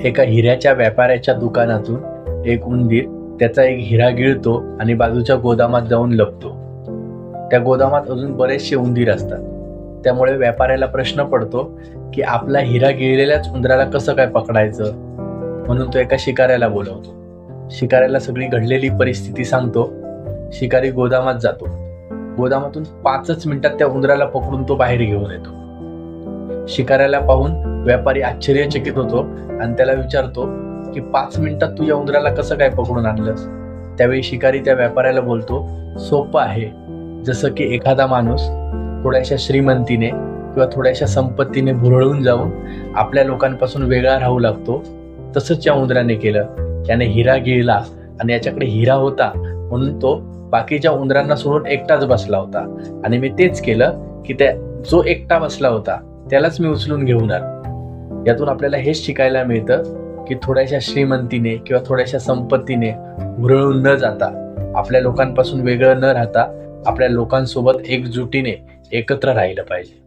एका हिऱ्याच्या व्यापाऱ्याच्या दुकानातून एक उंदीर त्याचा एक हिरा गिळतो आणि बाजूच्या गोदामात जाऊन लपतो. त्या गोदामात अजून बरेचसे उंदीर असतात. त्यामुळे व्यापाऱ्याला प्रश्न पडतो की आपला हिरा गिळलेल्याच उंदराला कसं काय पकडायचं. म्हणून तो एका शिकाऱ्याला बोलवतो. शिकाऱ्याला सगळी घडलेली परिस्थिती सांगतो. शिकारी गोदामात जातो. गोदामातून 5च मिनिटात त्या उंदराला पकडून तो बाहेर घेऊन येतो. शिकाऱ्याला पाहून व्यापारी आश्चर्यचकित होतो आणि त्याला विचारतो की 5 मिनिटात तू या उंदराला कसं काय पकडून आणलंस. त्यावेळी शिकारी त्या व्यापाऱ्याला बोलतो, सोपं आहे. जसं की एखादा माणूस थोड्याशा श्रीमंतीने किंवा थोड्याशा संपत्तीने भुरळून जाऊन आपल्या लोकांपासून वेगळा राहू लागतो, तसंच या उंदराने केलं. त्याने हिरा गिळला आणि याच्याकडे हिरा होता म्हणून तो बाकीच्या उंदरांना सोडून एकटाच बसला होता आणि मी तेच केलं की त्या जो एकटा बसला होता त्यालाच मी उचलून घेऊन आलो. यातून आपल्याला हेच शिकायला मिळतं की थोड्याशा श्रीमंतीने किंवा थोड्याशा संपत्तीने भुरळून न जाता, आपल्या लोकांपासून वेगळं न राहता आपल्या लोकांसोबत एकजुटीने एकत्र राहिलं पाहिजे.